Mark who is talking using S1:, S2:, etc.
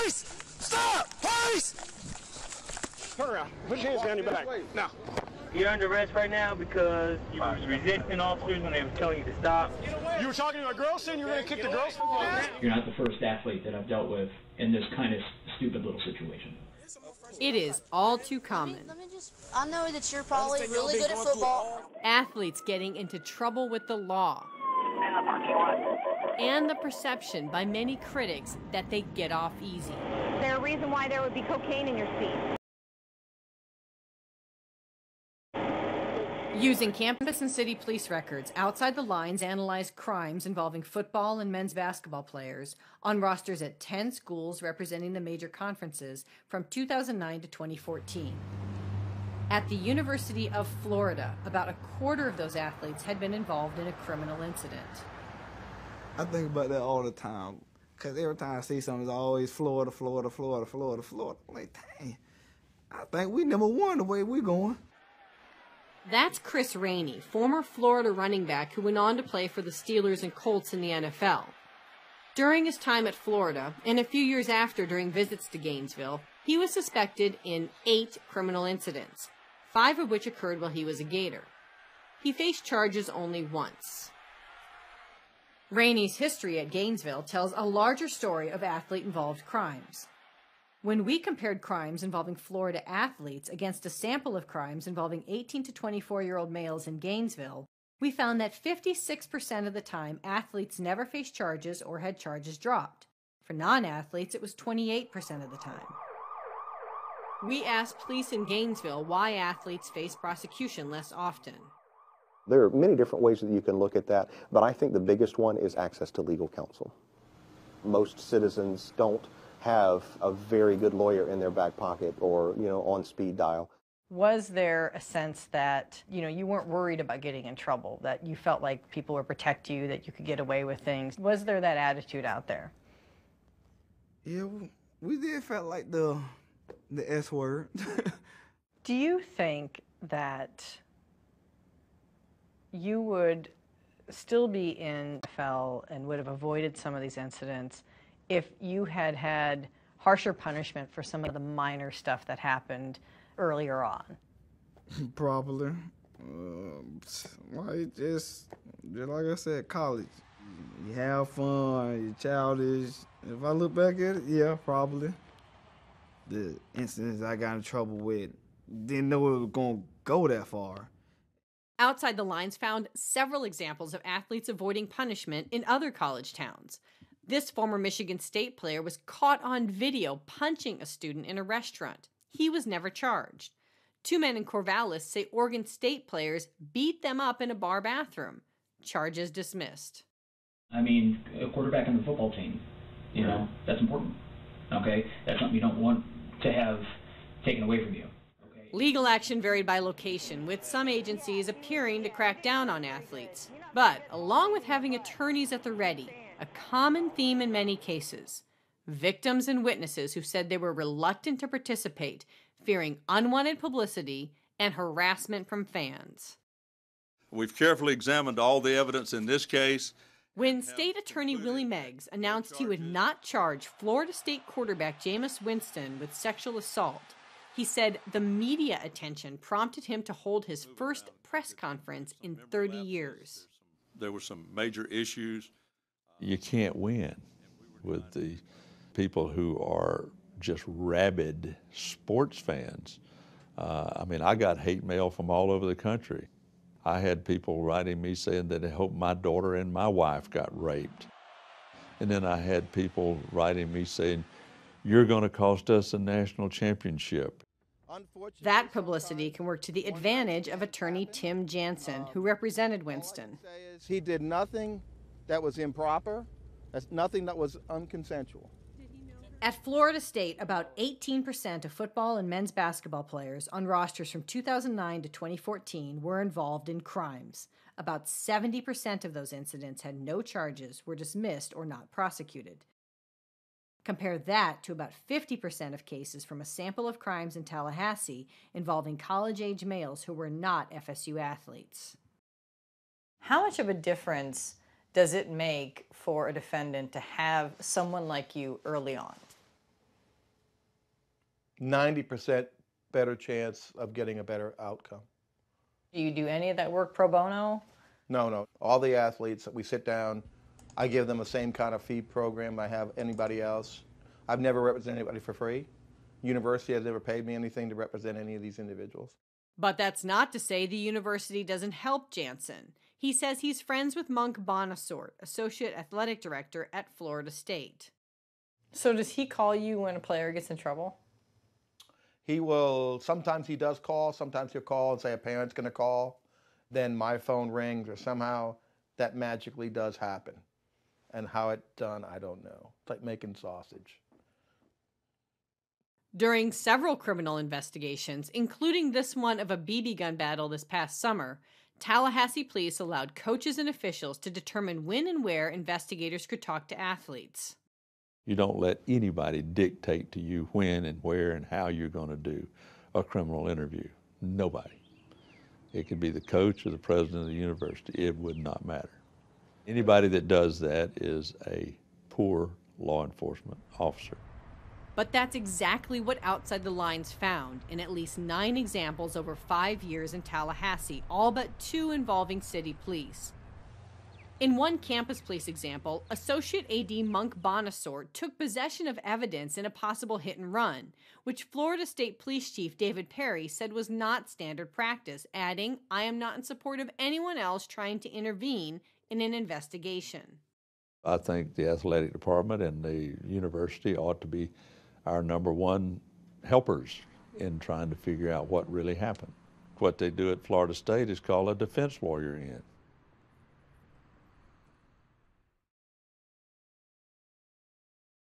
S1: Police! Stop! Police! Turn around. Put your hands behind your back. Now.
S2: You're under arrest right now because you were resisting officers when they were telling you to stop.
S1: You were talking to a girl saying you were going to kick the girls?
S3: You're not the first athlete that I've dealt with in this kind of stupid little situation.
S4: It is all too common.
S5: I know that you're probably really good at football.
S4: Athletes getting into trouble with the law. And the perception by many critics that they get off easy.
S6: Is there a reason why there would be cocaine in your seat?
S4: Using campus and city police records, Outside the Lines analyzed crimes involving football and men's basketball players on rosters at 10 schools representing the major conferences from 2009 to 2014. At the University of Florida, about a quarter of those athletes had been involved in a criminal incident.
S7: I think about that all the time, because every time I see something, it's always Florida, Florida, Florida, Florida, Florida. I'm like, dang, I think we #1 the way we're going.
S4: That's Chris Rainey, former Florida running back who went on to play for the Steelers and Colts in the NFL. During his time at Florida, and a few years after during visits to Gainesville, he was suspected in 8 criminal incidents, 5 of which occurred while he was a Gator. He faced charges only once. Rainey's history at Gainesville tells a larger story of athlete-involved crimes. When we compared crimes involving Florida athletes against a sample of crimes involving 18 to 24-year-old males in Gainesville, we found that 56% of the time athletes never faced charges or had charges dropped. For non-athletes, it was 28% of the time. We asked police in Gainesville why athletes face prosecution less often.
S8: There are many different ways that you can look at that, but I think the biggest one is access to legal counsel. Most citizens don't have a very good lawyer in their back pocket or, on speed dial.
S9: Was there a sense that, you weren't worried about getting in trouble, that you felt like people would protect you, that you could get away with things? Was there that attitude out there?
S7: Yeah, we did felt like the S word.
S9: Do you think that you would still be in NFL and would have avoided some of these incidents if you had had harsher punishment for some of the minor stuff that happened earlier on?
S7: Probably. Just like I said, college. You have fun, you're childish. If I look back at it, yeah, probably. The incidents I got in trouble with, didn't know it was going to go that far.
S4: Outside the Lines found several examples of athletes avoiding punishment in other college towns. This former Michigan State player was caught on video punching a student in a restaurant. He was never charged. 2 men in Corvallis say Oregon State players beat them up in a bar bathroom. Charges dismissed.
S3: I mean, a quarterback on the football team, that's important, okay? That's something you don't want to have taken away from you. Okay?
S4: Legal action varied by location, with some agencies appearing to crack down on athletes. But along with having attorneys at the ready, a common theme in many cases: victims and witnesses who said they were reluctant to participate, fearing unwanted publicity and harassment from fans.
S10: We've carefully examined all the evidence in this case.
S4: When State Attorney Willie Meggs announced he would not charge Florida State quarterback Jameis Winston with sexual assault, he said the media attention prompted him to hold his first press conference in 30 years.
S10: There were some major issues.
S11: You can't win with the people who are just rabid sports fans. I got hate mail from all over the country. I had people writing me saying that they hope my daughter and my wife got raped. And then I had people writing me saying, you're going to cost us a national championship.
S4: That publicity can work to the advantage of attorney Tim Jansen, who represented Winston.
S12: He did nothing that was improper. That's nothing that was unconsensual.
S4: At Florida State, about 18% of football and men's basketball players on rosters from 2009 to 2014 were involved in crimes. About 70% of those incidents had no charges, were dismissed, or not prosecuted. Compare that to about 50% of cases from a sample of crimes in Tallahassee involving college-age males who were not FSU athletes.
S9: How much of a difference does it make for a defendant to have someone like you early on?
S12: 90% better chance of getting a better outcome.
S9: Do you do any of that work pro bono?
S12: No. All the athletes, we sit down, I give them the same kind of fee program I have anybody else. I've never represented anybody for free. University has never paid me anything to represent any of these individuals.
S4: But that's not to say the university doesn't help Jansen. He says he's friends with Monk Bonasort, Associate Athletic Director at Florida State.
S9: So does he call you when a player gets in trouble?
S12: He will, sometimes he does call, sometimes he'll call and say a parent's going to call. Then my phone rings or somehow that magically does happen. And how it's done, I don't know. It's like making sausage.
S4: During several criminal investigations, including this one of a BB gun battle this past summer, Tallahassee police allowed coaches and officials to determine when and where investigators could talk to athletes.
S11: You don't let anybody dictate to you when and where and how you're going to do a criminal interview. Nobody. It could be the coach or the president of the university. It would not matter. Anybody that does that is a poor law enforcement officer.
S4: But that's exactly what Outside the Lines found in at least 9 examples over 5 years in Tallahassee, all but 2 involving city police. In one campus police example, Associate AD Monk Bonasort took possession of evidence in a possible hit and run, which Florida State Police Chief David Perry said was not standard practice, adding, "I am not in support of anyone else trying to intervene in an investigation."
S11: I think the athletic department and the university ought to be our #1 helpers in trying to figure out what really happened. What they do at Florida State is call a defense lawyer in.